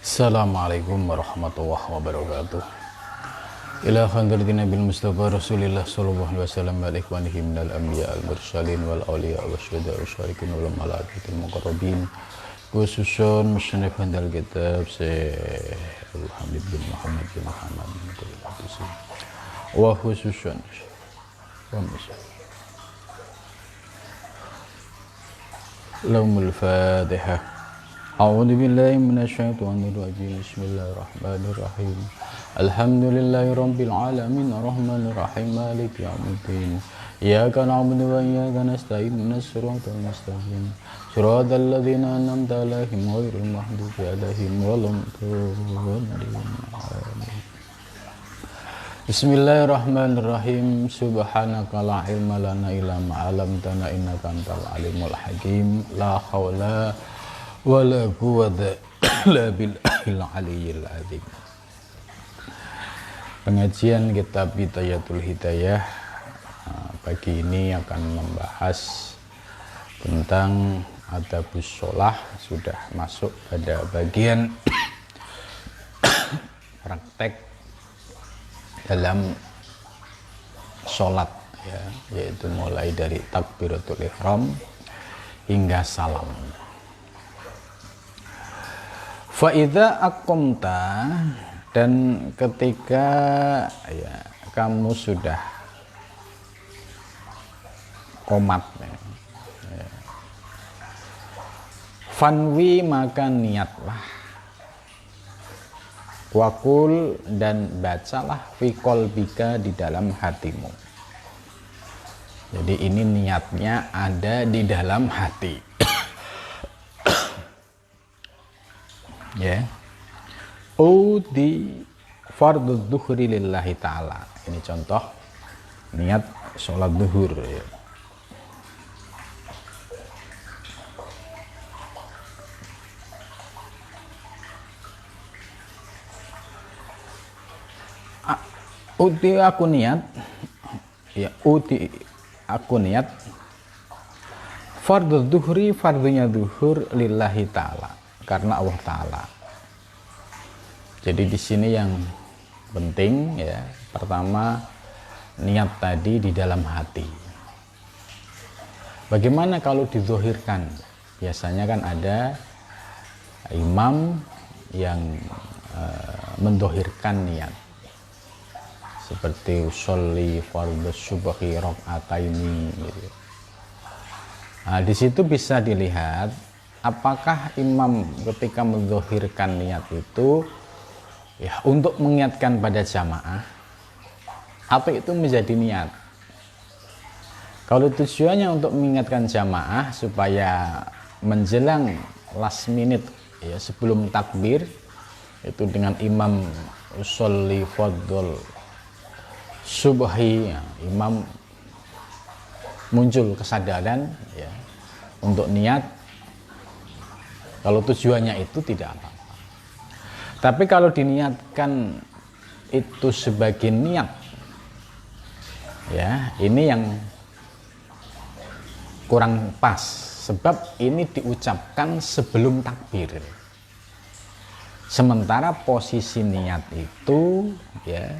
Assalamualaikum warahmatullahi wabarakatuh. Ila hadratin Nabil Mustafa Rasulillah sallallahu alaihi wasallam wa ikhwanihi minal anbiya al mursalin wal awliya wasyuhada wasyarikin wal malaikatil muqarrabin khususun musnif handal kitab Syekh Hamid bin Muhammad bin Muhammad wa khususun Laumul Fatihah. A'udzu billahi minasyaitonir rajim. Bismillahirrahmanirrahim. Alhamdulillahirabbil alamin arrahmanir rahim maliki yaumiddin. Iyyaka na'budu wa iyyaka nasta'in ihdinas siratal mustaqim. Shiratal ladzina an'amta 'alaihim ghairil maghdubi 'alaihim waladdallin. Bismillahirrahmanirrahim. Subhanaka la ilma lana illa ma 'allamtana innaka antal alimul hakim. La haula wala quwwata illa billahil aliyyil azim. Pengajian kitab Bidayatul Hidayah pagi ini akan membahas tentang adabus sholah. Sudah masuk pada bagian praktek dalam sholat ya, yaitu mulai dari takbiratul ihram hingga salam. Fa'idha aqamta, dan ketika ya kamu sudah qomat ya. Fanwi, maka niatlah, wakul, dan bacalah fi qalbika, di dalam hatimu. Jadi ini niatnya ada di dalam hati. Ya, di fardhu dzuhri lillahi ta'ala. Ini contoh niat sholat zuhur ya. Aku niat ya, aku niat fardhu dzuhri, fardhunya zuhur lillahi ta'ala, karena Allah Ta'ala. Jadi di sini yang penting ya, pertama niat tadi di dalam hati. Bagaimana kalau dizohirkan? Biasanya kan ada imam yang mendohirkan niat, seperti usolli fardhu subhi rakaataini gitu. Nah, di situ bisa dilihat apakah imam ketika menzohirkan niat itu ya untuk mengingatkan pada jamaah, apa itu menjadi niat. Kalau tujuannya untuk mengingatkan jamaah supaya menjelang last minute ya, sebelum takbir itu dengan imam usolli fardhu subhi ya, imam muncul kesadaran ya untuk niat. Kalau tujuannya itu tidak apa-apa. Tapi kalau diniatkan itu sebagai niat ya, ini yang kurang pas, sebab ini diucapkan sebelum takbir. Sementara posisi niat itu ya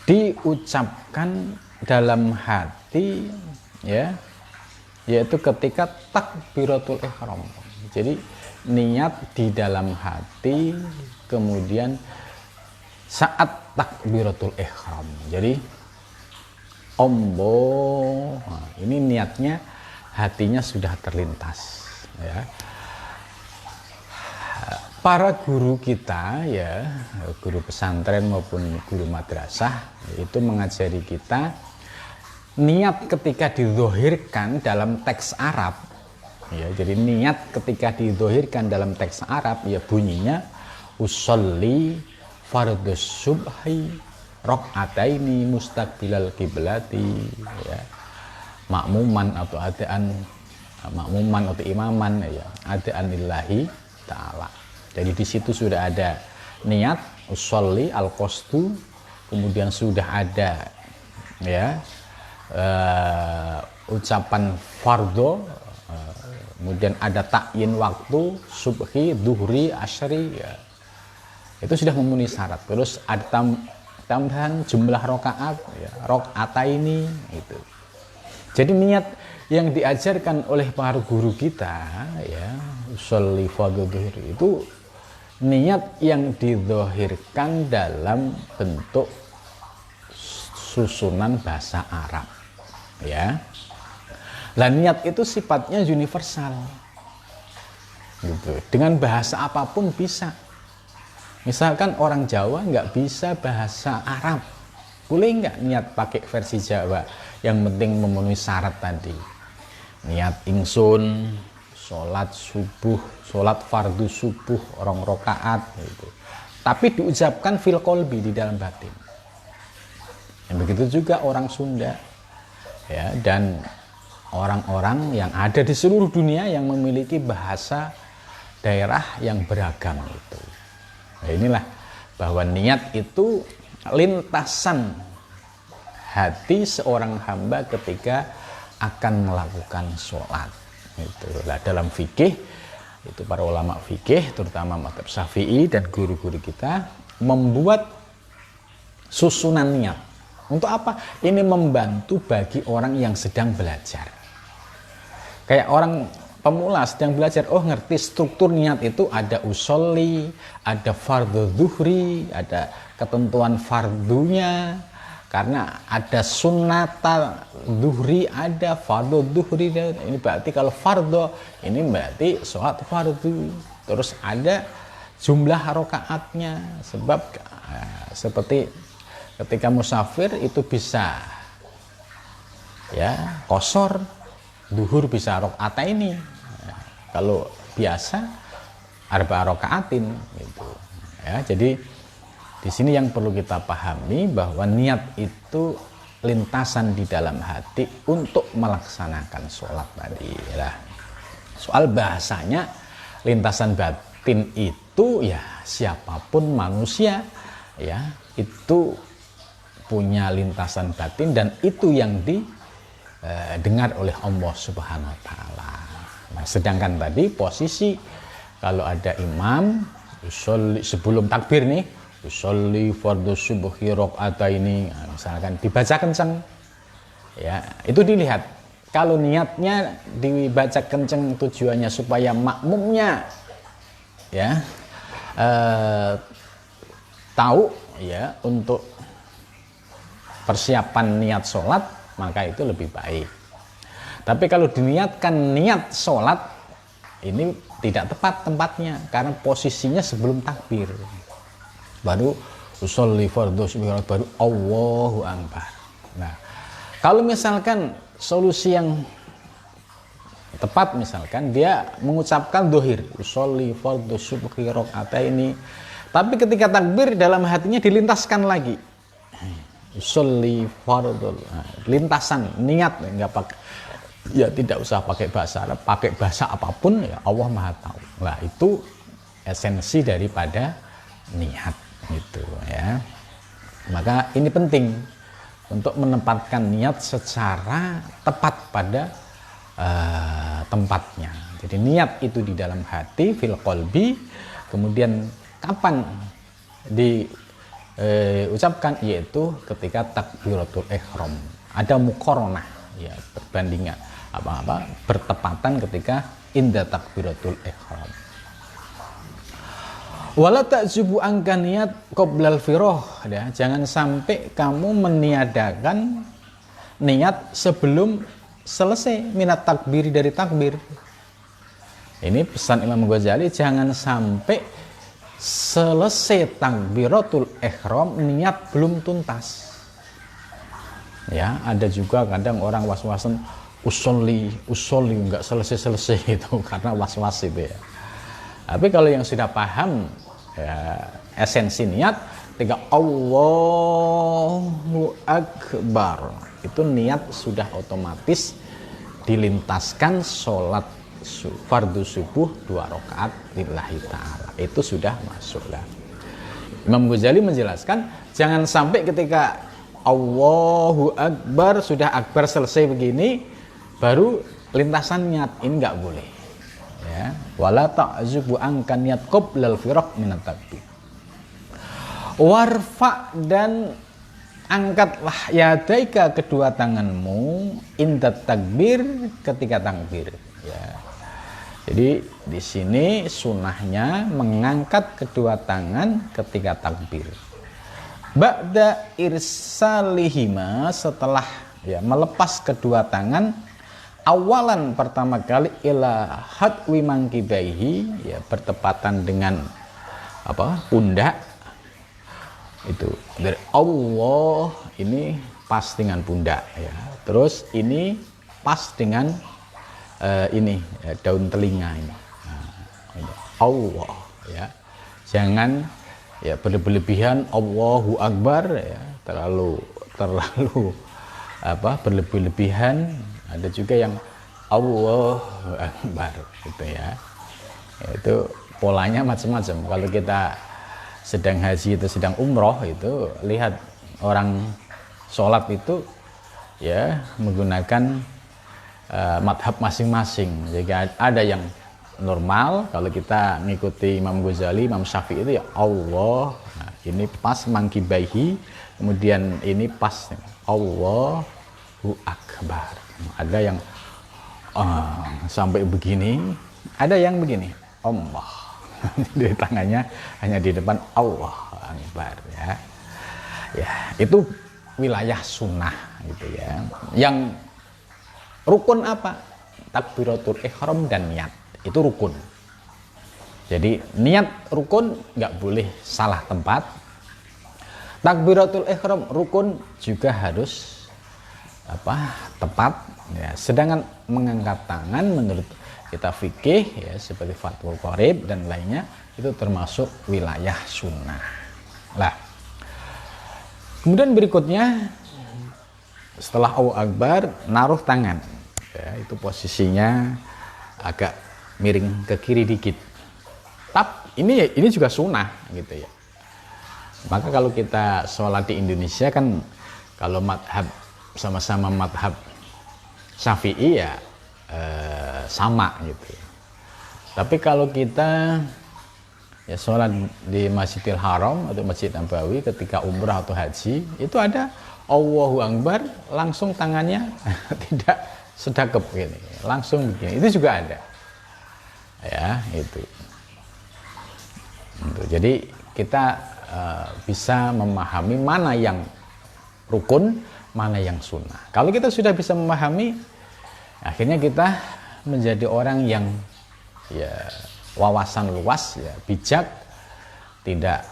diucapkan dalam hati ya, yaitu ketika takbiratul ihram. Jadi niat di dalam hati, kemudian saat takbiratul ihram. Jadi Allah, nah, ini niatnya hatinya sudah terlintas ya. Para guru kita ya, guru pesantren maupun guru madrasah itu mengajari kita niat ketika dizohirkan dalam teks Arab ya. Jadi niat ketika dizohirkan dalam teks Arab ya bunyinya usolli fardhu subhi rakaataini mustaqbilal kiblati ya, makmuman atau adaan, makmuman atau imaman ya, adaan lillahi ta'ala. Jadi di situ sudah ada niat usolli al-qasdu, kemudian sudah ada ya ucapan fardhu Kemudian ada takyin waktu, subhi, duhri, asyri, ya. Itu sudah memenuhi syarat. Terus ada tambahan jumlah rokaat, ya, rokaat ini itu. Jadi niat yang diajarkan oleh para guru kita, ya, usolli fardhu dhuhri, itu niat yang didohirkan dalam bentuk susunan bahasa Arab, ya. Lah niat itu sifatnya universal, gitu. Dengan bahasa apapun bisa. Misalkan orang Jawa nggak bisa bahasa Arab, boleh nggak niat pakai versi Jawa? Yang penting memenuhi syarat tadi. Niat ingsun, sholat subuh, sholat fardu subuh, 2 rakaat, gitu. Tapi diucapkan fil qalbi, di dalam batin. Yang begitu juga orang Sunda, ya, dan orang-orang yang ada di seluruh dunia yang memiliki bahasa daerah yang beragam itu. Nah, inilah bahwa niat itu lintasan hati seorang hamba ketika akan melakukan sholat. Itulah dalam fikih itu para ulama fikih terutama mazhab Syafi'i dan guru-guru kita membuat susunan niat. Untuk apa? Ini membantu bagi orang yang sedang belajar. Kayak orang pemula sedang belajar, oh ngerti struktur niat itu ada usolli, ada fardhu dhuhri, ada ketentuan fardunya, karena ada sunnatal dhuhri, ada fardhu dhuhri. Ini berarti kalau fardhu ini berarti sholat fardu. Terus ada jumlah rakaatnya, sebab seperti ketika musafir itu bisa, ya, qashar, duhur bisa rokaat ini. Nah, kalau biasa arba rokaatin gitu. Ya, jadi di sini yang perlu kita pahami bahwa niat itu lintasan di dalam hati untuk melaksanakan sholat tadi. Nah, soal bahasanya lintasan batin itu ya siapapun manusia, ya, itu punya lintasan batin dan itu yang dengar oleh Allah Subhanahu wa taala. Nah, sedangkan tadi posisi kalau ada imam usolli sebelum takbir nih, usolli fardhu subhi rakaataini, nah, misalkan dibaca kenceng, ya, itu dilihat. Kalau niatnya dibaca kenceng tujuannya supaya makmumnya, ya, tahu, ya, untuk persiapan niat sholat, maka itu lebih baik. Tapi kalau diniatkan niat sholat, ini tidak tepat tempatnya, karena posisinya sebelum takbir. Baru usolli fardhu subhi, baru Allahu Akbar. Nah, kalau misalkan solusi yang tepat, misalkan dia mengucapkan dohir usolli fardhu subhi rakaataini, tapi ketika takbir dalam hatinya dilintaskan lagi usolli fardhu, lintasan niat, enggak pakai, ya tidak usah pakai bahasa Arab, pakai bahasa apapun, ya Allah Maha tahu. Nah, itu esensi daripada niat gitu, ya. Maka ini penting untuk menempatkan niat secara tepat pada tempatnya. Jadi niat itu di dalam hati, fil qalbi, kemudian kapan diucapkan, yaitu ketika takbiratul ihram. Ada muqaranah, ya, perbandingan bertepatan ketika inda takbiratul ihram. Wala ta'jubu angka niat qoblal firoh, ya. Jangan sampai kamu meniadakan niat sebelum selesai minat takbir, dari takbir. Ini pesan Imam Ghazali, jangan sampai selesai takbiratul ihram niat belum tuntas. Ya, ada juga kadang orang was-wasan usolli enggak selesai itu karena was-was itu, ya. Tapi kalau yang sudah paham, ya, esensi niat, ketika Allahu Akbar, itu niat sudah otomatis dilintaskan sholat fardu subuh 2 rakaat lillahi ta'ala, itu sudah masuk lah. Imam Ghazali menjelaskan jangan sampai ketika Allahu Akbar, sudah akbar selesai begini baru lintasan niat, ini nggak boleh. wala ta'zubu angka niat qoblal firaq minat takbir. Warfa dan angkatlah yadaika kedua tanganmu indat takbir ketika takbir ya. Jadi di sini sunahnya mengangkat kedua tangan ketika takbir. Ba'da irsalihima setelah ya melepas kedua tangan awalan pertama kali ila hadwi mangkibaihi ya bertepatan dengan pundak. Itu dari Allah ini pas dengan pundak ya. Terus ini pas dengan daun telinga ini. Ini Allah ya. Jangan ya berlebihan Allahu Akbar ya, terlalu berlebihan. Ada juga yang Allahu Akbar gitu ya. Itu polanya macam-macam. Kalau kita sedang haji itu sedang umroh itu lihat orang sholat itu ya menggunakan madhab masing-masing. Jadi ada yang normal, kalau kita mengikuti Imam Ghazali, Imam Syafi'i itu ya Allah, nah, ini pas mangkibaihi, kemudian ini pas Allahu Akbar. Ada yang sampai begini, ada yang begini Allah. Di tangannya hanya di depan Allah Akbar ya. Ya, itu wilayah sunnah gitu ya. Yang rukun apa? Takbiratul ihram dan niat. Itu rukun. Jadi niat rukun nggak boleh salah tempat. Takbiratul ihram rukun juga harus tepat ya. Sedangkan mengangkat tangan menurut kita fikih ya seperti Fathul Qorib dan lainnya itu termasuk wilayah sunnah. Lah, kemudian berikutnya setelah Allahu Akbar naruh tangan ya, itu posisinya agak miring ke kiri dikit. Tapi ini juga sunnah gitu ya. Maka kalau kita sholat di Indonesia kan kalau madhab sama-sama madhab Syafi'i ya sama gitu. Tapi kalau kita ya sholat di Masjidil Haram atau Masjid Nabawi ketika umrah atau haji itu ada Allahu Akbar langsung tangannya tidak sedekap gini, langsung begini. Itu juga ada. Ya, itu. Jadi kita bisa memahami mana yang rukun, mana yang sunnah. Kalau kita sudah bisa memahami, akhirnya kita menjadi orang yang ya wawasan luas ya, bijak, tidak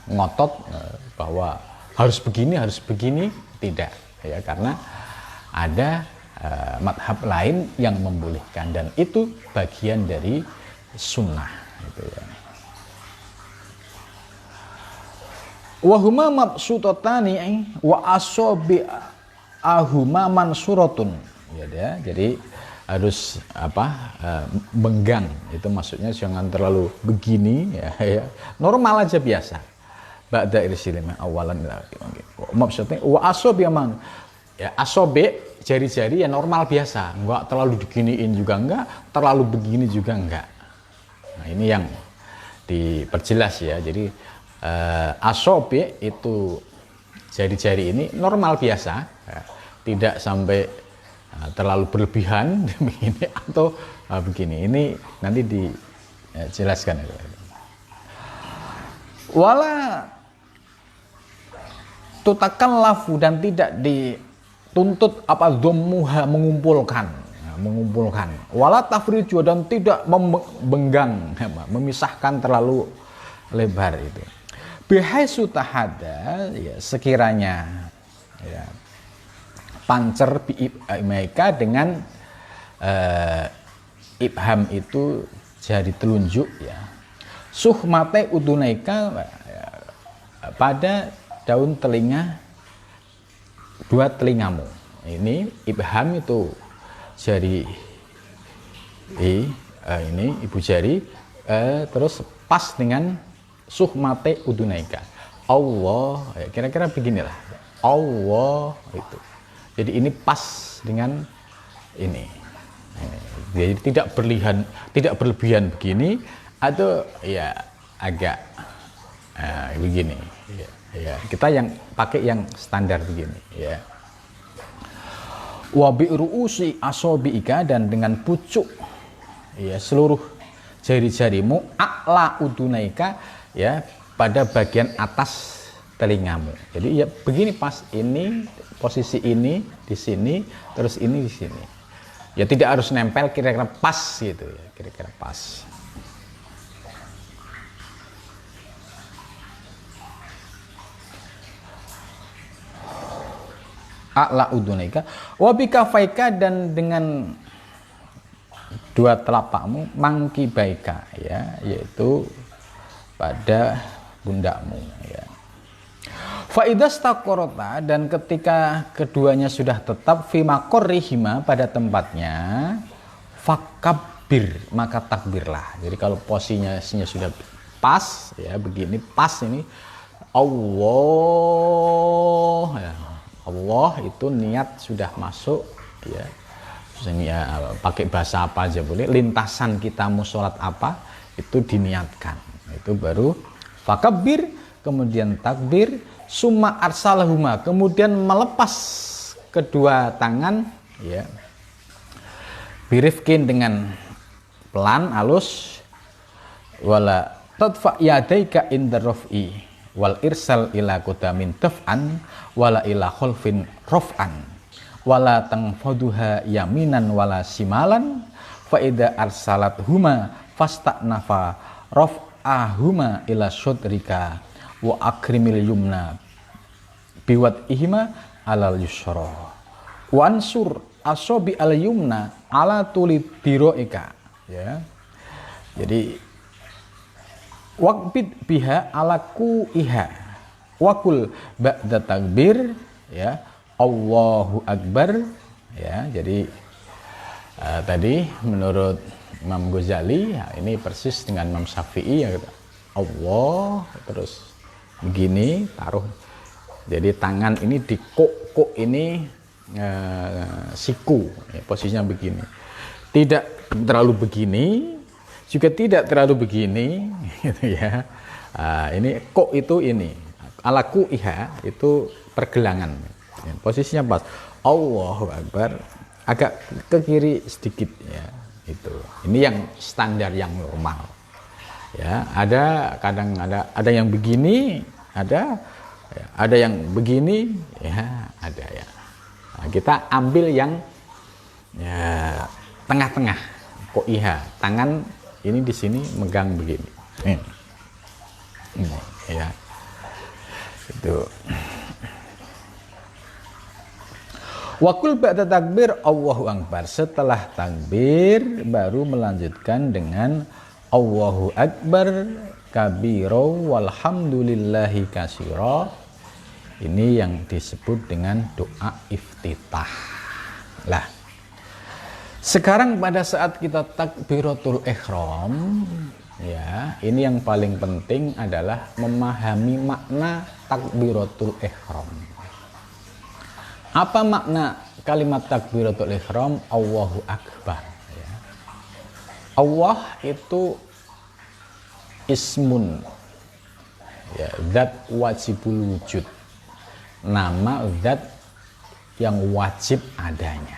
ngotot bahwa harus begini, tidak ya, karena ada madhab lain yang membolehkan dan itu bagian dari sunnah gitu ya. Wahuma mabsutatani wa asobi ahuma mansuratun ya, jadi harus benggang, itu maksudnya jangan terlalu begini ya, normal aja biasa. Ba'da irsilima awalan maksudnya wa asobi aman ya, asobe jari-jari ya normal biasa, enggak terlalu diginiin juga enggak, terlalu begini juga enggak. Nah, ini yang diperjelas ya. Jadi asobe itu jari-jari ini normal biasa ya, tidak sampai terlalu berlebihan begini atau begini. Ini nanti dijelaskan. Wala tutakan lafu dan tidak dituntut dhammuha mengumpulkan. Wala tafriju dan tidak membenggang, memisahkan terlalu lebar itu. Bihaitsu tahada ya, sekiranya ya, pancer bi'ibhaika dengan ibham itu jari telunjuk ya. Suhmate udunaika ya, pada daun telinga dua telingamu. Ini ibham itu jari ini ibu jari terus pas dengan suhmate udunaika. Allah ya, kira-kira beginilah. Allah itu. Jadi ini pas dengan ini. Jadi tidak berlebihan begini atau ya agak begini. Ya, kita yang pakai yang standar begini. Ya. Wa bi ru'usi asabiika, dan dengan pucuk ya seluruh jari-jarimu, a'la udunaika, ya pada bagian atas telingamu. Jadi ya begini, pas ini posisi ini di sini, terus ini di sini. Ya tidak harus nempel, kira-kira pas gitu ya, kira-kira pas. A'la udunaika wa bikafaika, dan dengan dua telapakmu, mangki baika, ya, yaitu pada pundakmu, ya. Faidas taqorota, dan ketika keduanya sudah tetap fi maqarrihima, pada tempatnya, fakabbir, maka takbirlah. Jadi kalau posisinya sudah pas, ya begini, pas ini, Allah, ya. Allah itu niat sudah masuk, ya. Ya, pakai bahasa apa aja boleh, lintasan kita mau sholat apa itu diniatkan, itu baru fakabbir, kemudian takbir, summa arsalahuma, kemudian melepas kedua tangan, ya, birifkin, dengan pelan halus, wala tadfa yadaika inda raf'i wal irsal ila qadamin taf'an wala ila khalfin raf'an wala tangfaduha yaminan wala simalan fa idza arsalat huma fasta'nafa raf'ahuma ila sudrika wa akrimil yumna biwat ihima alal yusra wa ansur asobi al yumna ala tuli diroika, ya. Jadi waqbid biha alaku iha wakul ba'da takbir, ya, Allahu Akbar, ya. Jadi tadi menurut Imam Ghazali, ya, ini persis dengan Imam Syafi'i, ya, Allah terus begini taruh, jadi tangan ini di kok ini siku, ya, posisinya begini, tidak terlalu begini juga tidak terlalu begini, gitu ya. Ini kok itu ini alaku iha itu pergelangan, ya, posisinya pas, Allahu Akbar, agak ke kiri sedikit, ya, itu. Ini yang standar, yang normal, ya. Kadang ada yang begini, ada yang begini, ya, ada, ya. Nah, kita ambil yang, ya, tengah-tengah, kok iha, tangan ini di sini megang begini, ini, ya, itu. Wakul ba'da takbir Allahu Akbar, setelah takbir baru melanjutkan dengan Allahu Akbar kabiro walhamdulillahi kasiro. Ini yang disebut dengan doa iftitah. Lah, sekarang pada saat kita takbiratul ihram, ya, ini yang paling penting adalah memahami makna takbiratul ihram. Apa makna kalimat takbiratul ihram Allahu Akbar, ya? Allah itu ismun, ya, zat wajibul wujud, nama zat yang wajib adanya.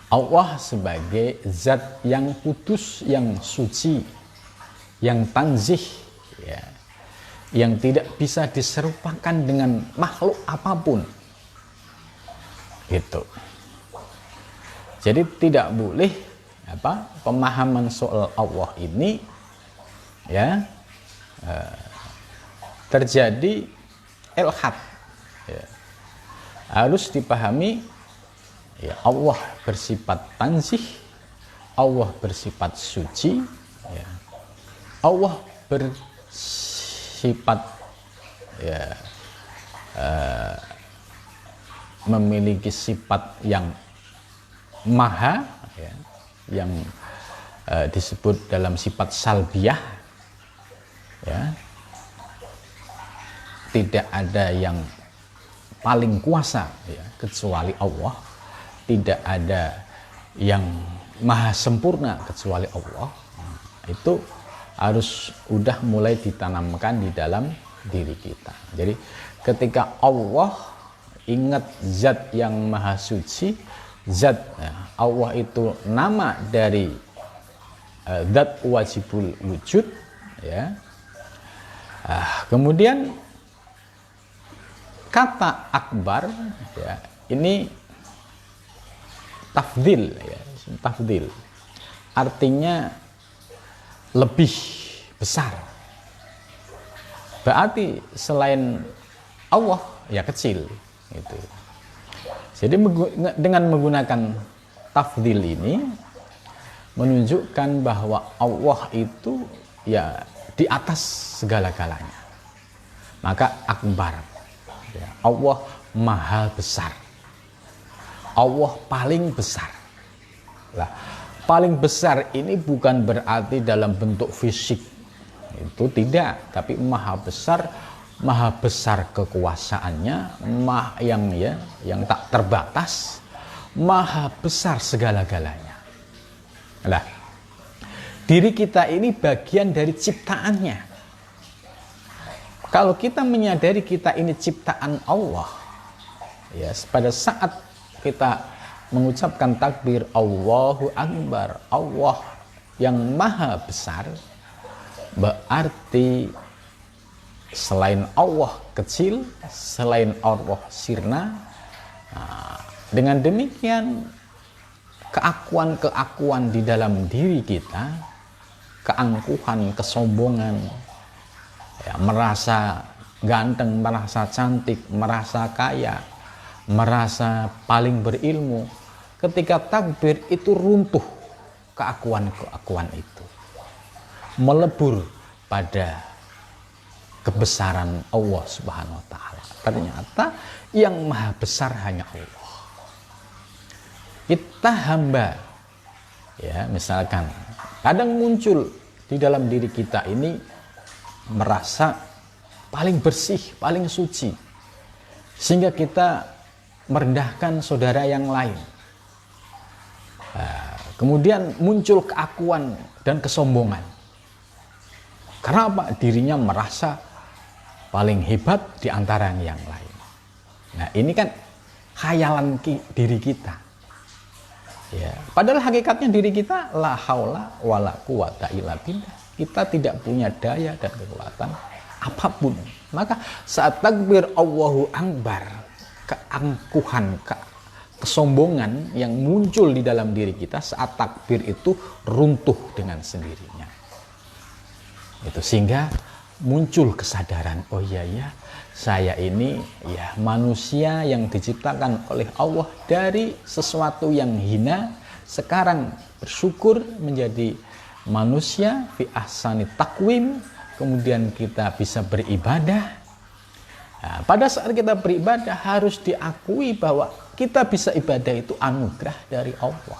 Allah sebagai zat yang kudus, yang suci, yang tanzih, ya, yang tidak bisa diserupakan dengan makhluk apapun, gitu. Jadi tidak boleh pemahaman soal Allah ini, ya, terjadi ilhad, ya. Harus dipahami, ya, Allah bersifat tanzih, Allah bersifat suci, ya. Allah bersifat, ya, memiliki sifat yang maha, ya, yang disebut dalam sifat salbiyah, ya. Tidak ada yang paling kuasa, ya, kecuali Allah. Tidak ada yang maha sempurna kecuali Allah, itu harus udah mulai ditanamkan di dalam diri kita. Jadi ketika Allah, ingat zat yang maha suci, zat Allah itu nama dari zat wajibul wujud, ya. Kemudian kata akbar, ya, ini tafdil, ya, tafdil artinya lebih besar. Berarti selain Allah ya kecil gitu. Jadi dengan menggunakan tafdil ini menunjukkan bahwa Allah itu ya di atas segala-galanya. Maka akbar, ya, Allah maha besar, Allah paling besar. Lah, paling besar ini bukan berarti dalam bentuk fisik, itu tidak, tapi maha besar kekuasaannya, yang tak terbatas, maha besar segala-galanya. Lah, diri kita ini bagian dari ciptaannya. Kalau kita menyadari kita ini ciptaan Allah, ya, pada saat kita mengucapkan takbir Allahu Akbar, Allah yang maha besar, berarti selain Allah kecil, selain Allah sirna. Dengan demikian keakuan-keakuan di dalam diri kita, keangkuhan, kesombongan, ya, merasa ganteng, merasa cantik, merasa kaya, merasa paling berilmu, ketika takbir itu runtuh keakuan-keakuan itu, melebur pada kebesaran Allah Subhanahu wa taala. Ternyata yang maha besar hanya Allah. Kita hamba, ya, misalkan kadang muncul di dalam diri kita ini merasa paling bersih, paling suci, sehingga kita merendahkan saudara yang lain. Kemudian muncul keakuan dan kesombongan. Karena apa? Dirinya merasa paling hebat di antara yang lain. Nah, ini kan khayalan diri kita. Ya, padahal hakikatnya diri kita la haula wala quwata illa billah. Kita tidak punya daya dan kekuatan apapun. Maka saat takbir Allahu Akbar, keangkuhan, kesombongan yang muncul di dalam diri kita saat takbir itu runtuh dengan sendirinya. Itu sehingga muncul kesadaran, oh iya ya, saya ini ya manusia yang diciptakan oleh Allah dari sesuatu yang hina, sekarang bersyukur menjadi manusia fi ahsani taqwim, kemudian kita bisa beribadah. Nah, pada saat kita beribadah harus diakui bahwa kita bisa ibadah itu anugerah dari Allah,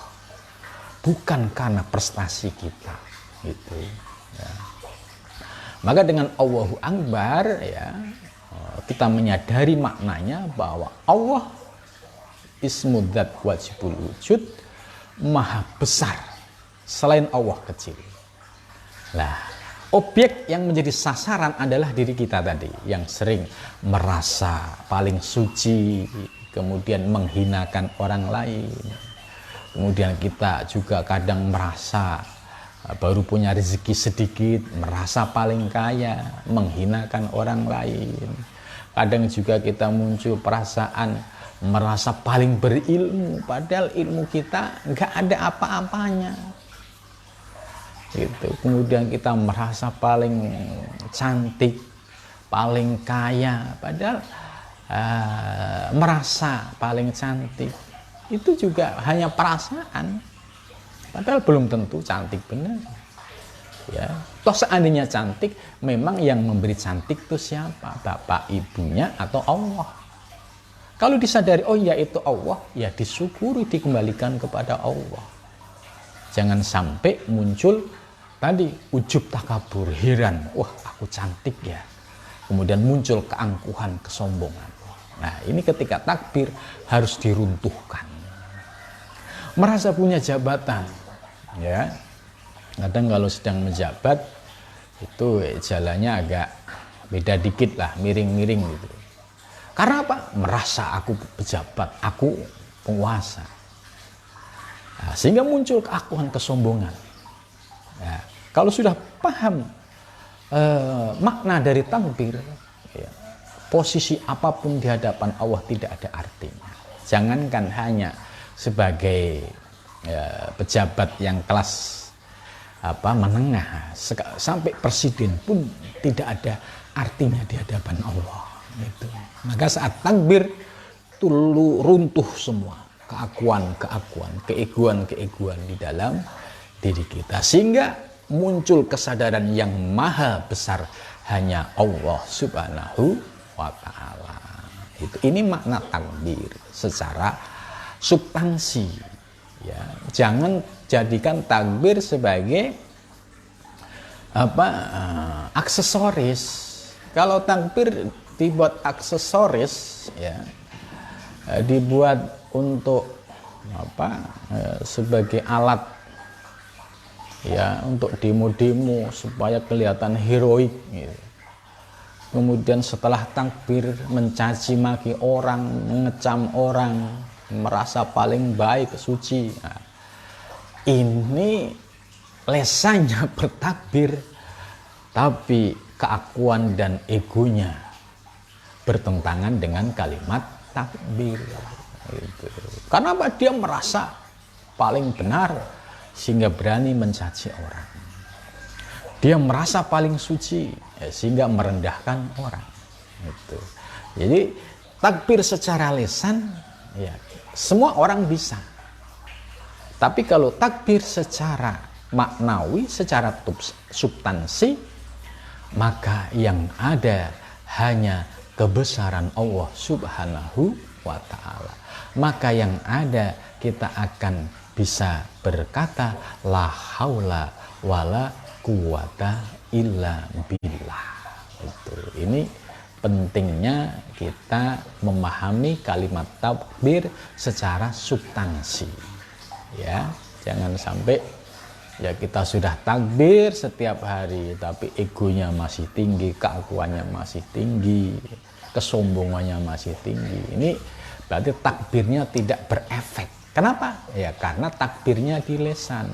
bukan karena prestasi kita. Gitu. Ya. Maka dengan Allahu Akbar, ya, kita menyadari maknanya bahwa Allah ismudzat wajibul wujud, maha besar, selain Allah kecil. Lah, objek yang menjadi sasaran adalah diri kita tadi, yang sering merasa paling suci, kemudian menghinakan orang lain. Kemudian kita juga kadang merasa baru punya rezeki sedikit, merasa paling kaya, menghinakan orang lain. Kadang juga kita muncul perasaan merasa paling berilmu, padahal ilmu kita nggak ada apa-apanya. Gitu. Kemudian kita merasa paling cantik, paling kaya, padahal merasa paling cantik itu juga hanya perasaan. Padahal belum tentu cantik benar. Ya, toh seandainya cantik, memang yang memberi cantik itu siapa? Bapak ibunya atau Allah? Kalau disadari, oh ya itu Allah, ya disyukuri, dikembalikan kepada Allah. Jangan sampai muncul tadi ujub takabur, heran, wah aku cantik ya. Kemudian muncul keangkuhan, kesombongan. Nah, ini ketika takbir harus diruntuhkan. merasa punya jabatan, ya. Kadang kalau sedang menjabat itu jalannya agak beda dikit lah, miring-miring gitu. Karena apa? Merasa aku pejabat, aku penguasa. Nah, sehingga muncul keakuan, kesombongan. Nah, kalau sudah paham makna dari takbir, ya, posisi apapun di hadapan Allah tidak ada artinya. Jangankan hanya sebagai pejabat yang kelas menengah, sampai presiden pun tidak ada artinya di hadapan Allah. Gitu. Maka saat takbir itu runtuh semua keakuan, keegoan di dalam diri kita, sehingga muncul kesadaran yang maha besar hanya Allah Subhanahu wa ta'ala. Ini makna takbir secara substansi, ya. Jangan jadikan takbir sebagai aksesoris. Kalau takbir dibuat aksesoris, ya, dibuat untuk sebagai alat, ya, untuk demo-demo supaya kelihatan heroik, gitu. Kemudian setelah takbir mencaci maki orang, mengecam orang, merasa paling baik, suci. Nah, ini lesannya bertakbir, tapi keakuan dan egonya bertentangan dengan kalimat takbir. Gitu. Karena apa? Dia merasa paling benar sehingga berani mencaci orang. Dia merasa paling suci, ya, sehingga merendahkan orang. Gitu. Jadi takbir secara lisan, ya, semua orang bisa. Tapi kalau takbir secara maknawi, secara substansi, maka yang ada hanya kebesaran Allah Subhanahu wa ta'ala. Maka yang ada kita akan bisa berkata la haula wala quwata illa billah. Ini pentingnya kita memahami kalimat takbir secara substansi, ya. Jangan sampai ya kita sudah takbir setiap hari tapi egonya masih tinggi, keakuannya masih tinggi, kesombongannya masih tinggi. Ini berarti takbirnya tidak berefek. Kenapa? Ya karena takbirnya di lisan.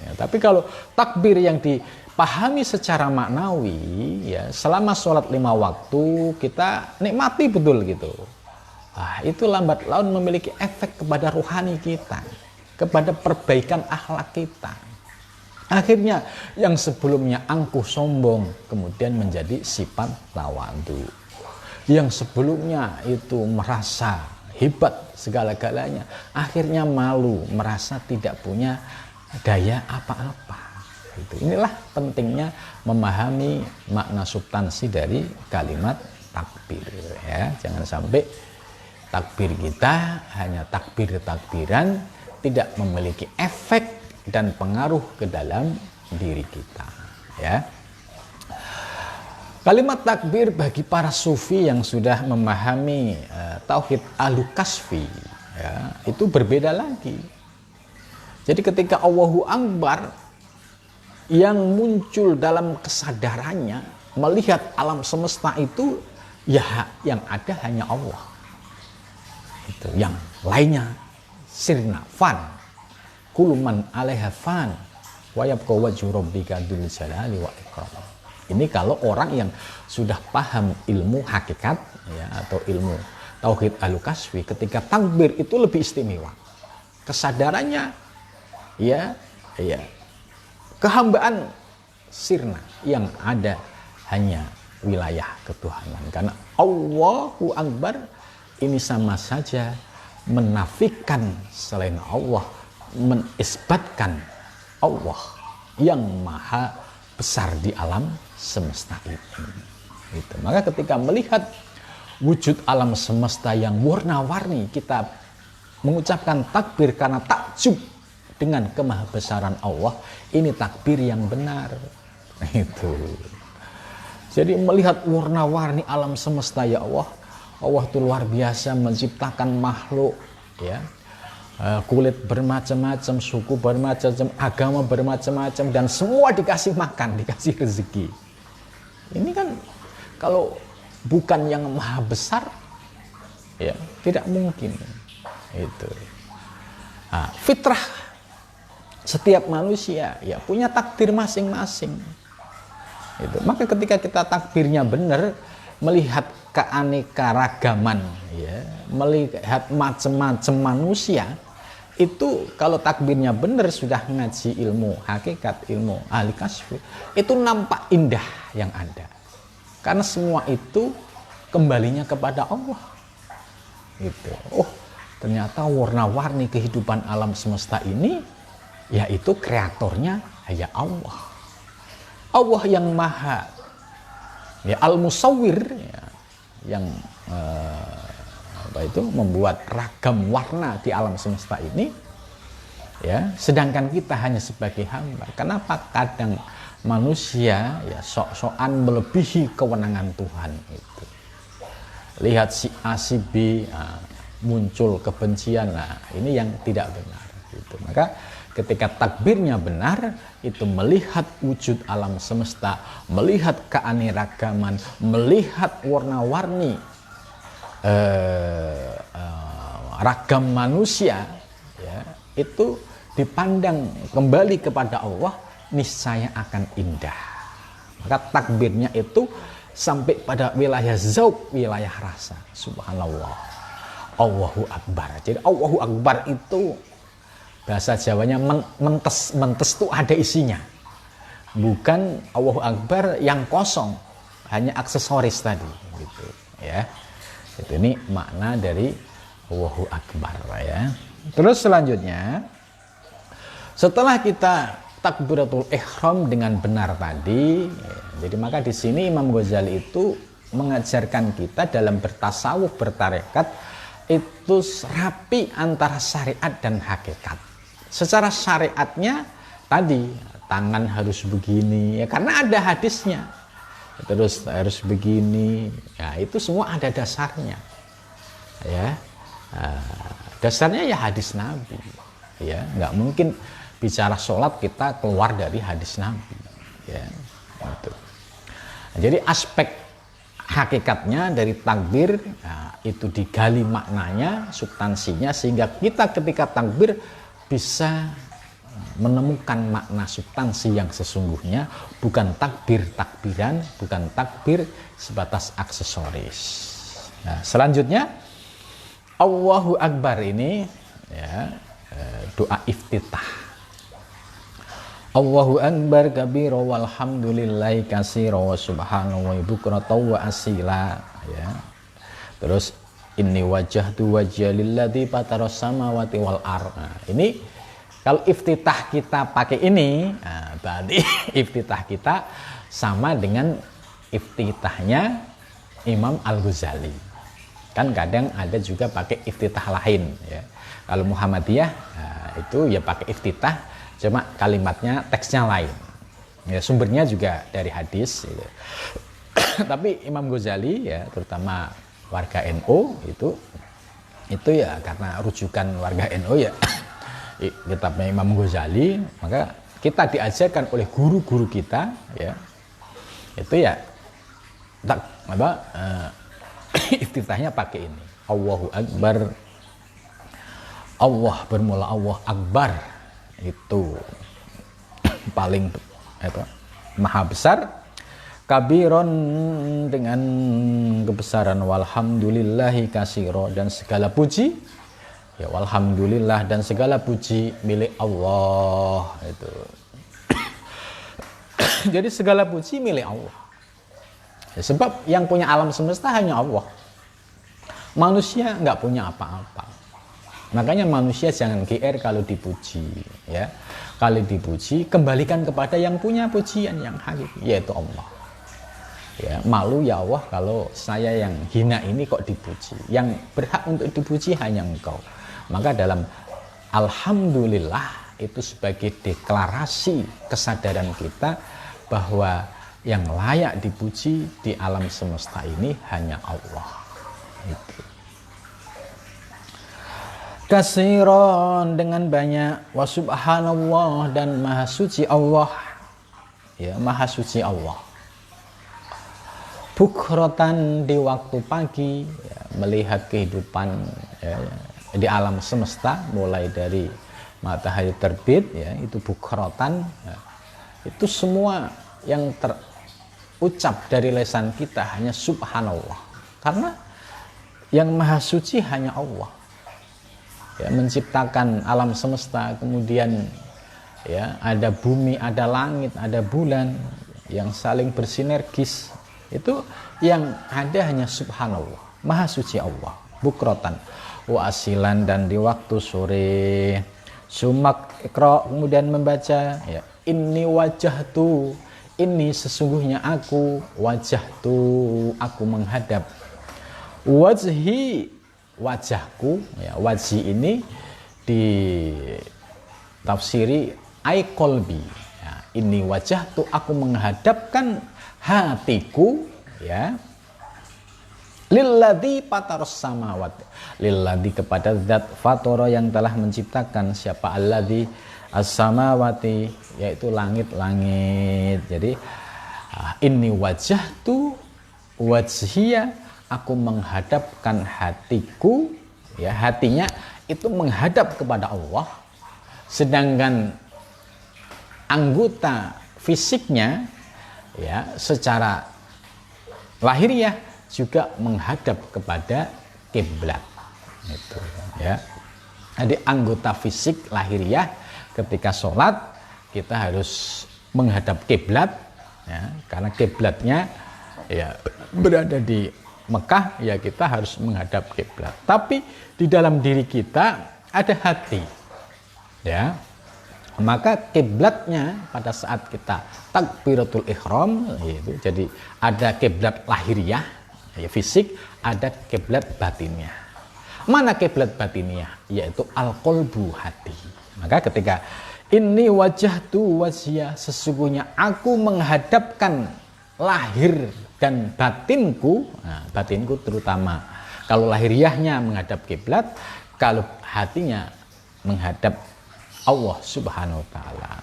Ya, tapi kalau takbir yang dipahami secara maknawi, ya, selama sholat 5 waktu kita nikmati betul gitu. Itu lambat laun memiliki efek kepada rohani kita, kepada perbaikan akhlak kita. Akhirnya yang sebelumnya angkuh sombong kemudian menjadi sifat tawadhu. Yang sebelumnya itu merasa hebat segala-galanya, akhirnya malu, merasa tidak punya daya apa-apa. Inilah pentingnya memahami makna substansi dari kalimat takbir, ya. Jangan sampai takbir kita hanya takbir-takbiran, tidak memiliki efek dan pengaruh ke dalam diri kita, ya. Kalimat takbir bagi para sufi yang sudah memahami tauhid al-kasfi, ya, itu berbeda lagi. Jadi ketika Allahu Akbar yang muncul dalam kesadarannya melihat alam semesta itu, ya yang ada hanya Allah. Itu yang lainnya sirna fan. Kuluman 'alaiha fan wa yabqa wajhu rabbika dzul jalali wa ikram. Ini kalau orang yang sudah paham ilmu hakikat, ya, atau ilmu tauhid al-kasfi, ketika takbir itu lebih istimewa. Kesadarannya, ya, kehambaan sirna, yang ada hanya wilayah ketuhanan. Karena Allahu Akbar ini sama saja menafikan selain Allah, menisbatkan Allah yang maha besar di alam semesta itu. Gitu. Maka ketika melihat wujud alam semesta yang warna-warni, kita mengucapkan takbir karena takjub dengan kemahabesaran Allah. Ini takbir yang benar. Itu. Jadi melihat warna-warni alam semesta, ya Allah, Allah itu luar biasa menciptakan makhluk, ya. kulit bermacam-macam, suku bermacam-macam, agama bermacam-macam, dan semua dikasih makan, dikasih rezeki. Ini kan kalau bukan yang maha besar, ya tidak mungkin. Itu. Nah, fitrah setiap manusia ya punya takdir masing-masing. Itu. Maka ketika kita takbirnya benar, melihat keanekaragaman, ya, melihat macam-macam manusia, itu kalau takbirnya benar, sudah ngaji ilmu hakikat, ilmu ahli kasfi, itu nampak indah yang ada. Karena semua itu kembalinya kepada Allah. Gitu. Oh, ternyata warna-warni kehidupan alam semesta ini, yaitu kreatornya hanya Allah. Allah yang maha, ya, al-musawwir, ya, yang membuat ragam warna di alam semesta ini, ya, sedangkan kita hanya sebagai hamba. Kenapa kadang manusia ya sok-sokan melebihi kewenangan Tuhan itu? Lihat si A si B, muncul kebencian, ini yang tidak benar gitu. Maka ketika takbirnya benar, itu melihat wujud alam semesta, melihat keanekaragaman, melihat warna-warni ragam manusia, ya, itu dipandang kembali kepada Allah, niscaya akan indah. Maka takbirnya itu sampai pada wilayah zauq, wilayah rasa. Subhanallah, Allahu Akbar. Jadi Allahu Akbar itu bahasa Jawanya mentes, mentes itu ada isinya. Bukan Allahu Akbar yang kosong, hanya aksesoris tadi gitu, ya. Itu ini makna dari Allahu Akbar, ya. Terus selanjutnya, setelah kita takbiratul ihram dengan benar tadi, ya, jadi maka di sini Imam Ghazali itu mengajarkan kita dalam bertasawuf, bertarekat, itu rapi antara syariat dan hakikat. Secara syariatnya tadi tangan harus begini, ya, karena ada hadisnya. Terus harus begini, ya, itu semua ada dasarnya, ya. Dasarnya ya hadis Nabi, ya, nggak mungkin bicara sholat kita keluar dari hadis Nabi, ya, gitu. Jadi aspek hakikatnya dari takbir, nah, itu digali maknanya, substansinya, sehingga kita ketika takbir bisa menemukan makna substansi yang sesungguhnya, bukan takbir-takbiran, bukan takbir sebatas aksesoris. Nah, selanjutnya Allahu Akbar ini, ya, doa iftitah. Allahu Akbar kabira walhamdulillahi katsira wa subhanahu wa bukratan wa asila, ya. Terus inni wajjahtu wajhiya lilladzi fataras samawati wal ardh. Nah, ini kalau iftitah kita pakai ini, nah, berarti iftitah kita sama dengan iftitahnya Imam Al-Ghazali. Kan kadang ada juga pakai iftitah lain, ya. Kalau Muhammadiyah, nah, itu ya pakai iftitah, cuma kalimatnya, teksnya lain. Ya, sumbernya juga dari hadis, gitu. Tapi Imam Ghazali, ya, terutama warga NU itu ya karena rujukan warga NU, ya, kitabnya Imam Ghazali, maka kita diajarkan oleh guru-guru kita, ya, itu ya iftitahnya pakai ini, Allahu Akbar. Allah bermula Allah Akbar, itu paling maha besar, kabiron dengan kebesaran, walhamdulillahi katsira, dan segala puji, ya, walhamdulillah dan segala puji milik Allah itu. Jadi segala puji milik Allah, ya, sebab yang punya alam semesta hanya Allah. Manusia nggak punya apa-apa. Makanya manusia jangan GR kalau dipuji, ya. Kalau dipuji, kembalikan kepada yang punya pujian yang hakiki, yaitu Allah. Ya, malu ya Allah kalau saya yang hina ini kok dipuji. Yang berhak untuk dipuji hanya Engkau. Maka dalam alhamdulillah itu sebagai deklarasi kesadaran kita bahwa yang layak dipuji di alam semesta ini hanya Allah. Itu. Kasiron dengan banyak, wa subhanallah dan maha suci Allah, ya maha suci Allah. Bukrotan di waktu pagi, ya, melihat kehidupan ya, di alam semesta mulai dari matahari terbit, ya itu bukrotan, ya, itu semua yang terucap dari lisan kita hanya subhanallah, karena yang maha suci hanya Allah. Ya, menciptakan alam semesta, kemudian ya ada bumi, ada langit, ada bulan yang saling bersinergis, itu yang ada hanya subhanallah, maha suci Allah. Bukrotan wa asilan dan di waktu sore. Sumak ikra kemudian membaca, ya inni wajahtu, ini sesungguhnya aku, wajahtu aku menghadap, wajhi wajahku, ya wajhi ini ditafsiri ai qalbi, ya, ini wajah tuh aku menghadapkan hatiku, ya lilladzi fataros samawati, lilladzi kepada zat fatara yang telah menciptakan, siapa alladzi as-samawati, yaitu langit-langit. Jadi ini wajah tuh wajhiya, aku menghadapkan hatiku, ya hatinya itu menghadap kepada Allah, sedangkan anggota fisiknya ya secara lahiriah juga menghadap kepada kiblat. Itu ya. Jadi anggota fisik lahiriah ketika sholat kita harus menghadap kiblat, ya, karena kiblatnya ya berada di Mekah, ya kita harus menghadap kiblat. Tapi di dalam diri kita ada hati, ya. Maka kiblatnya pada saat kita takbiratul ihram, yaitu jadi ada kiblat lahiriah, ya fisik, ada kiblat batinnya. Mana kiblat batinnya? Yaitu al-qalbu, hati. Maka ketika ini wajahtu wajhiyah, sesungguhnya aku menghadapkan lahir dan batinku, nah, batinku terutama kalau lahiriahnya menghadap kiblat, kalau hatinya menghadap Allah Subhanahu wa taala.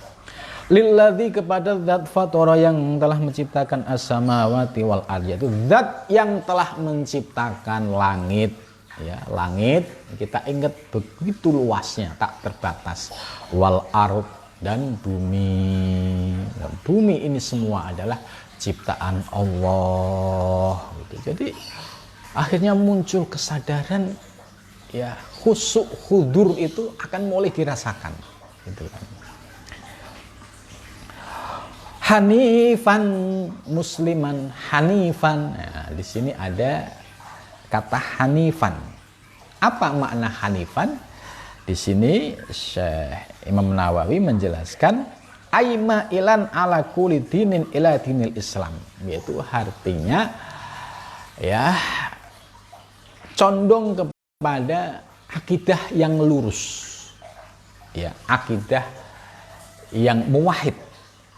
Lilladzi kepada zat fatara yang telah menciptakan as-samawati wal ardh, yaitu zat yang telah menciptakan langit, ya langit kita ingat begitu luasnya, tak terbatas, wal ardh dan bumi. Nah, bumi ini semua adalah ciptaan Allah gitu. Jadi akhirnya muncul kesadaran, ya khusyuk khudur itu akan mulai dirasakan gitu kan. Hanifan musliman, hanifan, nah, di sini ada kata hanifan. Apa makna hanifan? Di sini Syekh Imam Nawawi menjelaskan aima ilan ala kulli dinin ila dinil Islam, yaitu artinya ya condong kepada akidah yang lurus, ya akidah yang muwahhid,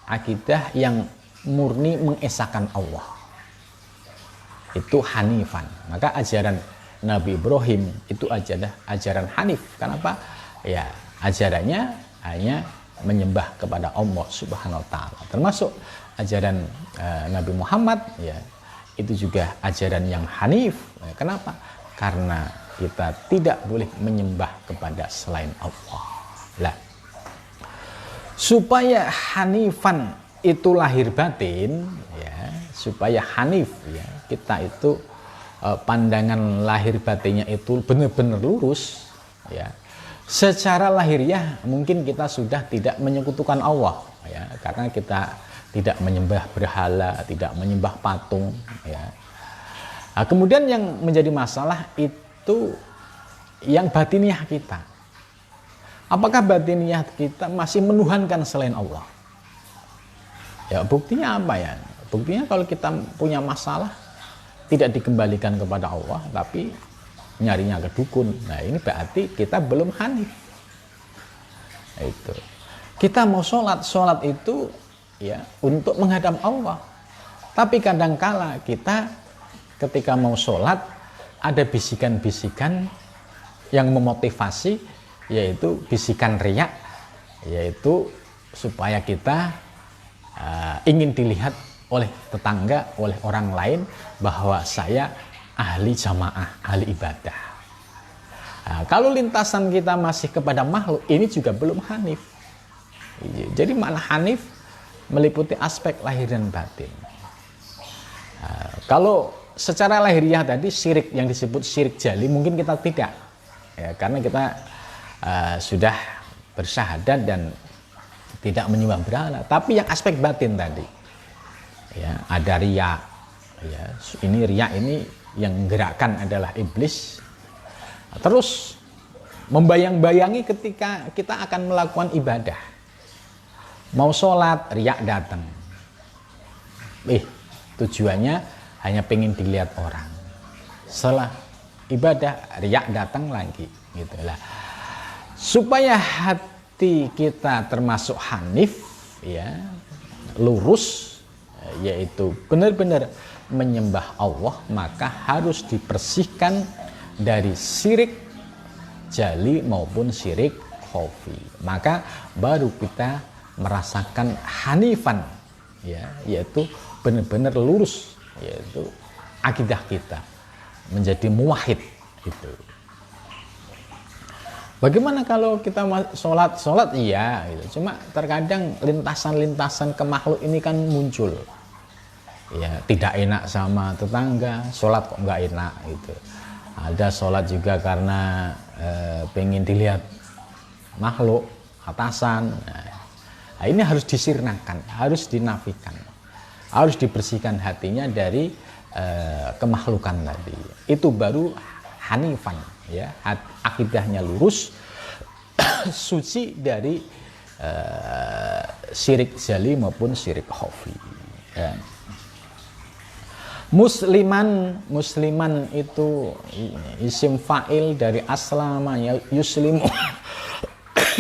akidah yang murni mengesahkan Allah, itu hanifan. Maka ajaran Nabi Ibrahim itu ajaran hanif. Kenapa? Ya ajarannya hanya menyembah kepada Allah Subhanahu wa taala. Termasuk ajaran Nabi Muhammad, ya itu juga ajaran yang hanif. Kenapa? Karena kita tidak boleh menyembah kepada selain Allah. Lah, supaya hanifan itu lahir batin, ya, supaya hanif, ya, kita itu pandangan lahir batinnya itu benar-benar lurus, ya. Secara lahiriah mungkin kita sudah tidak menyekutukan Allah, ya, karena kita tidak menyembah berhala, tidak menyembah patung, ya. Nah, kemudian yang menjadi masalah itu yang batiniah kita. Apakah batiniah kita masih menuhankan selain Allah? Ya buktinya apa ya? Buktinya kalau kita punya masalah tidak dikembalikan kepada Allah, tapi nyarinya ke dukun. Nah ini berarti kita belum hanif. Itu. Kita mau sholat itu ya untuk menghadap Allah. Tapi kadangkala kita ketika mau sholat ada bisikan-bisikan yang memotivasi, yaitu bisikan riya, yaitu supaya kita ingin dilihat oleh tetangga, oleh orang lain bahwa saya ahli jamaah, ahli ibadah. Nah, kalau lintasan kita masih kepada makhluk, ini juga belum hanif. Jadi makna hanif meliputi aspek lahir dan batin. Nah, kalau secara lahiriah tadi syirik yang disebut syirik jali mungkin kita tidak, ya, karena kita sudah bersyahadat dan tidak menyembah berhala. Tapi yang aspek batin tadi, ya, ada riya, ya, ini riya ini yang gerakan adalah iblis. Terus membayang-bayangi ketika kita akan melakukan ibadah, mau sholat, riya datang, tujuannya hanya pengen dilihat orang. Setelah ibadah, riya datang lagi, gitulah. Supaya hati kita termasuk hanif, ya, lurus, yaitu benar-benar menyembah Allah, maka harus dibersihkan dari syirik jali maupun syirik khafi. Maka baru kita merasakan hanifan, ya, yaitu benar-benar lurus, yaitu akidah kita menjadi muwahhid itu. Bagaimana kalau kita sholat iya, gitu. Cuma terkadang lintasan-lintasan ke makhluk ini kan muncul, ya, tidak enak sama tetangga, sholat kok nggak enak gitu. Ada sholat juga karena pengen dilihat makhluk, atasan. Nah, ini harus disirnakan, harus dinafikan, harus dibersihkan hatinya dari kemakhlukan tadi. Itu baru hanifan, ya, akidahnya lurus, suci dari syirik jali maupun syirik khafi, ya. Musliman itu isim fa'il dari aslama, yuslimu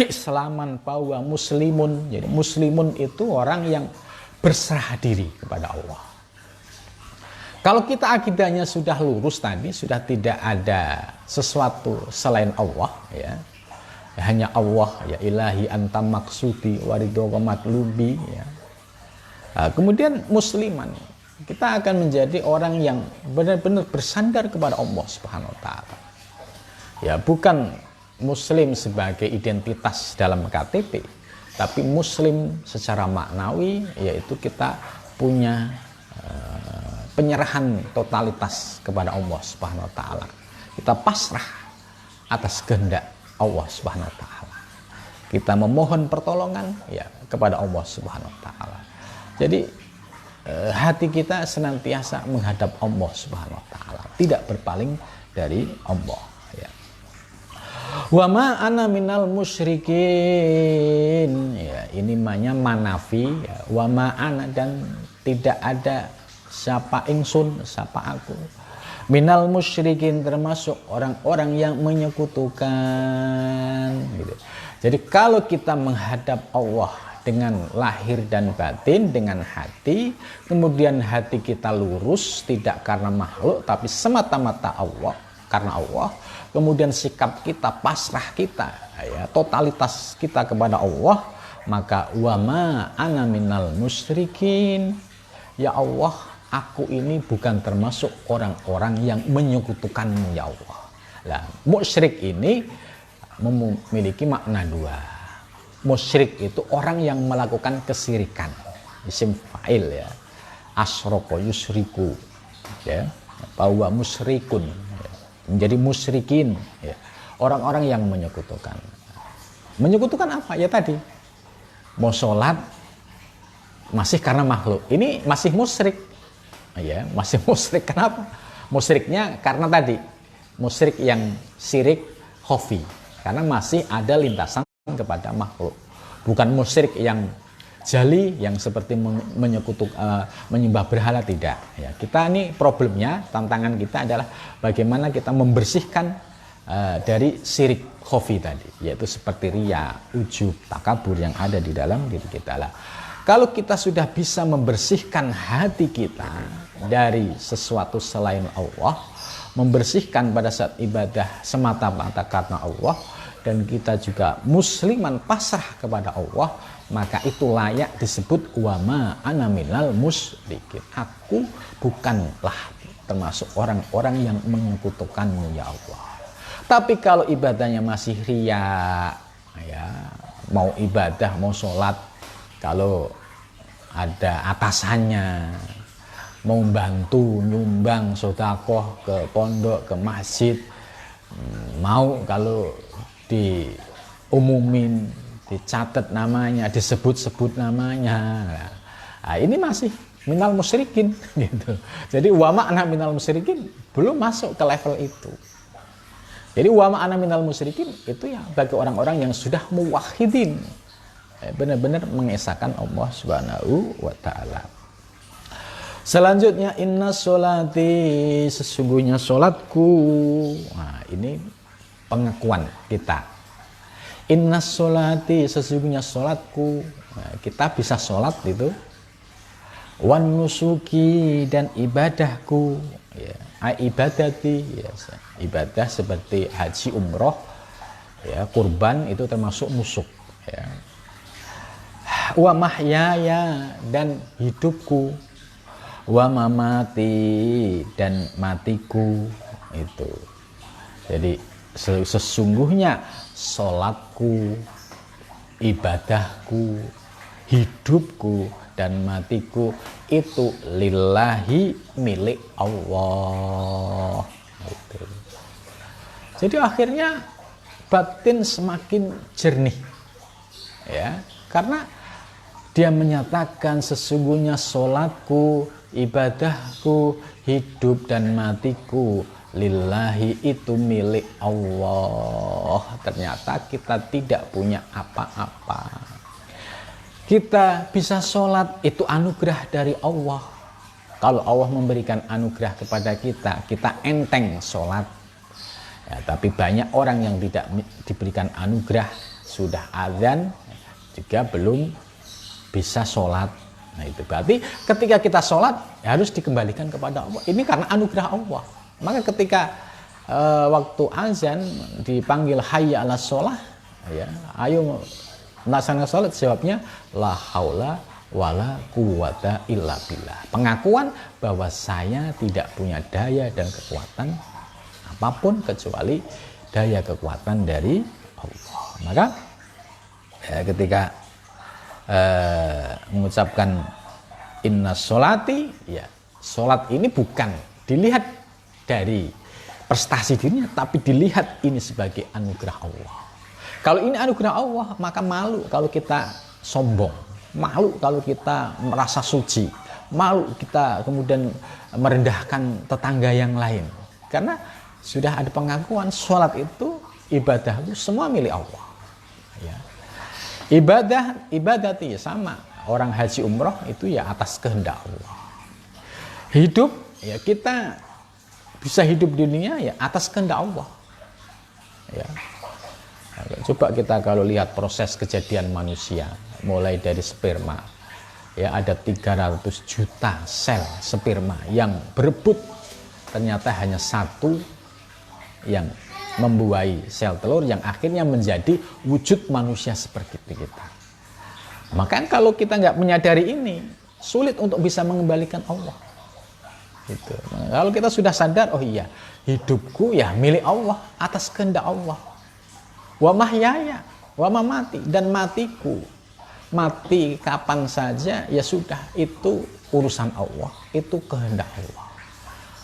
islaman bahwa muslimun. Jadi muslimun itu orang yang berserah diri kepada Allah. Kalau kita akidahnya sudah lurus tadi, sudah tidak ada sesuatu selain Allah, ya, hanya Allah, ya, ilahi anta maksudi waridho wa matlubi, ya. Nah, kemudian musliman, kita akan menjadi orang yang benar-benar bersandar kepada Allah Subhanahu wa taala. Ya, bukan muslim sebagai identitas dalam KTP, tapi muslim secara maknawi, yaitu kita punya penyerahan totalitas kepada Allah Subhanahu wa taala. Kita pasrah atas kehendak Allah Subhanahu wa taala. Kita memohon pertolongan, ya, kepada Allah Subhanahu wa taala. Jadi hati kita senantiasa menghadap Allah Subhanahu wa taala, tidak berpaling dari Allah, ya. Wa ma ana minal musyrikin, ya, ini namanya manafi, ya. Wa ma ana, dan tidak ada siapa ingsun, siapa aku, minal musyrikin, termasuk orang-orang yang menyekutukan, gitu. Jadi kalau kita menghadap Allah dengan lahir dan batin, dengan hati, kemudian hati kita lurus, tidak karena makhluk tapi semata-mata Allah, karena Allah, kemudian sikap kita, pasrah kita, ya, totalitas kita kepada Allah, maka wama ana minal musyrikin, ya Allah, aku ini bukan termasuk orang-orang yang menyekutukanmu, ya Allah. Nah, musyrik ini memiliki makna dua. Musyrik itu orang yang melakukan kesirikan, isim fa'il, ya, asyroko yusriku, ya, bahwa musyrikun, ya, menjadi musyrikin, ya, orang-orang yang menyekutukan. Menyekutukan apa? Ya tadi, mau sholat masih karena makhluk, ini masih musyrik, ya, masih musyrik. Kenapa? Musyriknya karena tadi musyrik yang syirik khafi, karena masih ada lintasan kepada makhluk, bukan musyrik yang jali yang seperti menyembah berhala, tidak, ya. Kita ini problemnya, tantangan kita adalah bagaimana kita membersihkan dari syirik khafi tadi, yaitu seperti riya, ujub, takabur yang ada di dalam diri kita lah. Kalau kita sudah bisa membersihkan hati kita dari sesuatu selain Allah, membersihkan pada saat ibadah semata-mata karena Allah, dan kita juga musliman pasrah kepada Allah, maka itu layak disebut wa ma ana minal musyrikin. Aku bukanlah termasuk orang-orang yang menyekutukanmu ya Allah. Tapi kalau ibadahnya masih riya, ya, mau ibadah, mau sholat, kalau ada atasannya mau bantu nyumbang sedekah ke pondok, ke masjid, mau kalau diumumin, dicatat namanya, disebut-sebut namanya, nah, ini masih minal musyrikin gitu. Jadi wa ma'na minal musyrikin belum masuk ke level itu. Jadi wa ma'na minal musyrikin itu ya bagi orang-orang yang sudah muwahhidin, benar-benar mengesahkan Allah Subhanahu wa taala. Selanjutnya inna sholati, sesungguhnya sholatku. Nah, ini pengakuan kita. Inna sholati, sesungguhnya sholatku. Nah, kita bisa sholat itu. Wan nusuki, dan ibadahku. Ya, ibadati, ya, ibadah seperti haji, umroh, ya, kurban itu termasuk nusuk. Ya. Wa mahyaya, dan hidupku. Wa mamati, dan matiku. Itu. Jadi sesungguhnya sholatku, ibadahku, hidupku, dan matiku itu lillahi, milik Allah. Gitu. Jadi akhirnya batin semakin jernih, ya, karena dia menyatakan sesungguhnya sholatku, ibadahku, hidup dan matiku lillahi, itu milik Allah. Ternyata kita tidak punya apa-apa. Kita bisa sholat itu anugerah dari Allah. Kalau Allah memberikan anugerah kepada kita, kita enteng sholat. Ya, tapi banyak orang yang tidak diberikan anugerah, sudah azan juga belum bisa sholat. Nah itu berarti ketika kita sholat ya harus dikembalikan kepada Allah. Ini karena anugerah Allah. Maka ketika waktu azan dipanggil hayya ala sholah, ya, ayo melaksanakan sholat, jawabnya la haula wala quwata illa billah. Pengakuan bahwa saya tidak punya daya dan kekuatan apapun kecuali daya kekuatan dari Allah. Maka ketika mengucapkan inna sholati, ya, sholat ini bukan dilihat dari prestasi dirinya, tapi dilihat ini sebagai anugerah Allah. Kalau ini anugerah Allah, maka malu kalau kita sombong, malu kalau kita merasa suci, malu kita kemudian merendahkan tetangga yang lain. Karena sudah ada pengakuan sholat itu, ibadah itu semua milik Allah. Ya. Ibadati sama, orang haji umroh itu ya atas kehendak Allah. Hidup, ya kita bisa hidup di dunia ya atas kehendak Allah. Ya. Coba kita kalau lihat proses kejadian manusia, mulai dari sperma, ya ada 300 juta sel sperma yang berebut, ternyata hanya satu yang membuahi sel telur yang akhirnya menjadi wujud manusia seperti kita. Maka kalau kita nggak menyadari ini, sulit untuk bisa mengembalikan Allah. Gitu. Nah, kalau kita sudah sadar, oh iya, hidupku ya milik Allah, atas kehendak Allah. Wa mahyaya, wa mamati, dan matiku. Mati kapan saja, ya sudah, itu urusan Allah, itu kehendak Allah.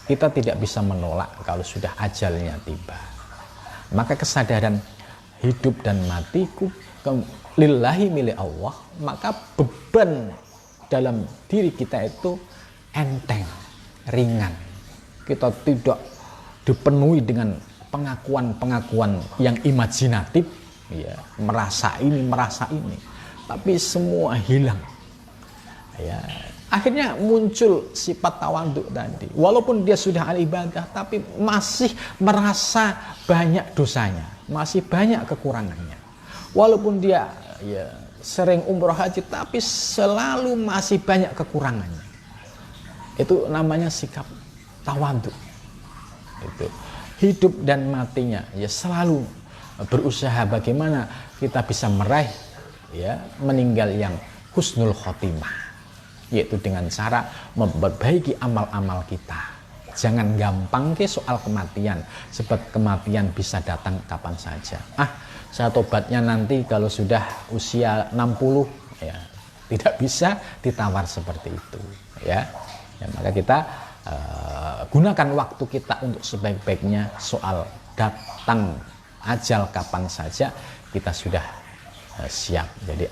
Kita tidak bisa menolak kalau sudah ajalnya tiba. Maka kesadaran hidup dan matiku lillahi, milik Allah, maka beban dalam diri kita itu enteng, ringan. Kita tidak dipenuhi dengan pengakuan-pengakuan yang imajinatif, ya, merasa ini, tapi semua hilang. Ya, akhirnya muncul sifat tawadhu tadi. Walaupun dia sudah ahli ibadah, tapi masih merasa banyak dosanya, masih banyak kekurangannya. Walaupun dia ya sering umroh haji, tapi selalu masih banyak kekurangannya. Itu namanya sikap tawadhu. itu hidup dan matinya ya selalu berusaha bagaimana kita bisa meraih ya meninggal yang husnul khotimah, yaitu dengan cara memperbaiki amal-amal kita. Jangan gampang ke soal kematian, sebab kematian bisa datang kapan saja. Saya tobatnya nanti kalau sudah usia 60, ya tidak bisa ditawar seperti itu, ya maka kita gunakan waktu kita untuk sebaik-baiknya. Soal datang ajal kapan saja kita sudah siap. Jadi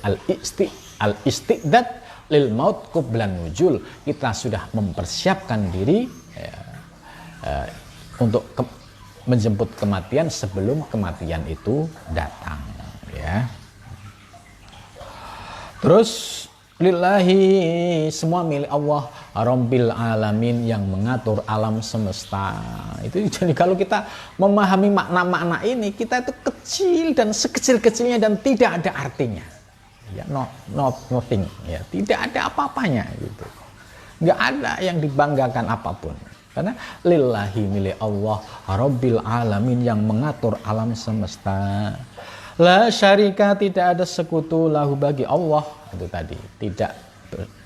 al-istiqdad lil maut qablan nujul, kita sudah mempersiapkan diri untuk menjemput kematian sebelum kematian itu datang, ya. Terus lillahi, semua milik Allah, Rabbil alamin, yang mengatur alam semesta. Itu jadi kalau kita memahami makna-makna ini, kita itu kecil dan sekecil-kecilnya dan tidak ada artinya. Ya, nothing, ya, tidak ada apa-apanya gitu. Nggak ada yang dibanggakan apapun. Karena lillahi, milik Allah, Rabbil alamin, yang mengatur alam semesta. La syarika, tidak ada sekutu, lahu, bagi Allah. Itu tadi, tidak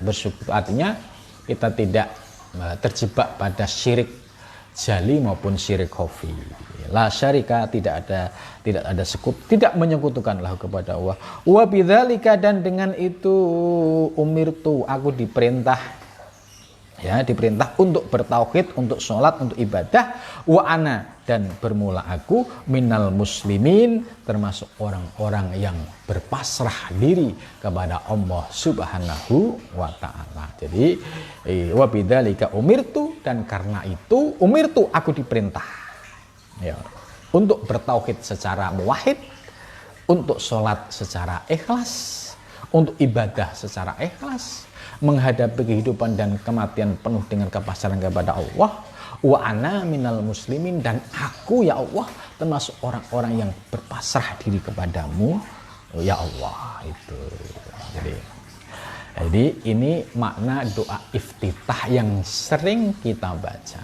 bersekutu, artinya kita tidak terjebak pada syirik jali maupun syirik khafi. La syarika, tidak ada sekutu, tidak menyekutukan lahu, kepada Allah. Wa bidzalika, dan dengan itu umirtu, aku diperintah, ya, diperintah untuk bertauhid, untuk sholat, untuk ibadah. Wa ana, dan bermula aku minal muslimin, termasuk orang-orang yang berpasrah diri kepada Allah Subhanahu wa ta'ala. Jadi wa bidzalika umirtu, dan karena itu umirtu, aku diperintah, ya, untuk bertauhid secara muwahhid, untuk sholat secara ikhlas, untuk ibadah secara ikhlas, menghadapi kehidupan dan kematian penuh dengan kepasrahan kepada Allah. Wa ana minal muslimin, dan aku ya Allah termasuk orang-orang yang berpasrah diri kepadamu ya Allah. Itu jadi ini makna doa iftitah yang sering kita baca.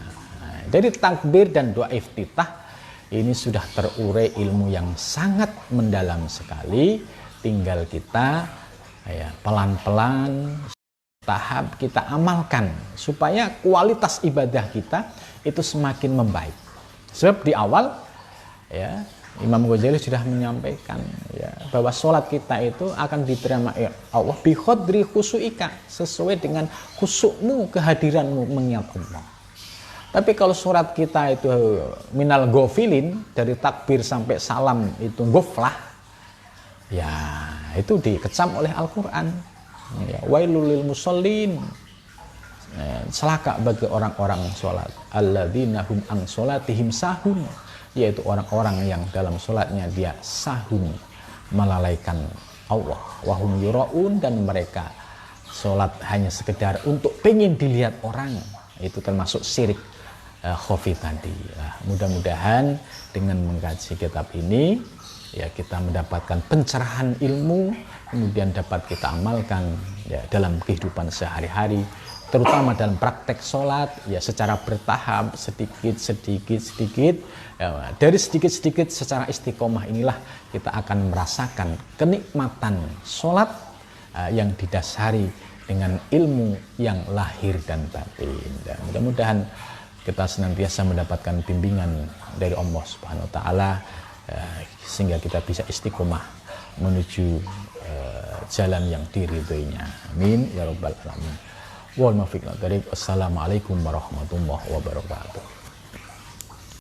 Jadi takbir dan doa iftitah ini sudah terurai ilmu yang sangat mendalam sekali. Tinggal kita ya pelan-pelan tahap kita amalkan supaya kualitas ibadah kita itu semakin membaik. Sebab di awal ya Imam Ghazali sudah menyampaikan ya bahwa sholat kita itu akan diterima Allah bi khadri khusuika, sesuai dengan khusukmu, kehadiranmu mengingat Allah. Tapi kalau sholat kita itu minal ghafilin, dari takbir sampai salam itu ghaflah, ya itu dikecam oleh Al-Quran. Ya, wailul lil musallin, celaka bagi orang-orang sholat, alladzina hum an sholatihim sahun, yaitu orang-orang yang dalam sholatnya dia sahun, melalaikan Allah. Wahum yuraun, dan mereka sholat hanya sekedar untuk pengen dilihat orang. Itu termasuk syirik khafi tadi. Mudah-mudahan dengan mengkaji kitab ini ya kita mendapatkan pencerahan ilmu, kemudian dapat kita amalkan ya dalam kehidupan sehari-hari, terutama dalam praktek sholat ya secara bertahap, sedikit ya, dari sedikit secara istiqomah inilah kita akan merasakan kenikmatan sholat yang didasari dengan ilmu yang lahir dan batin. Dan mudah-mudahan kita senantiasa mendapatkan bimbingan dari Allah Subhanahu wa ta'ala, sehingga kita bisa istiqomah menuju jalan yang diridhoinya. Amin ya rabbal alamin. Wal muwaffiq. Assalamualaikum warahmatullahi wabarakatuh.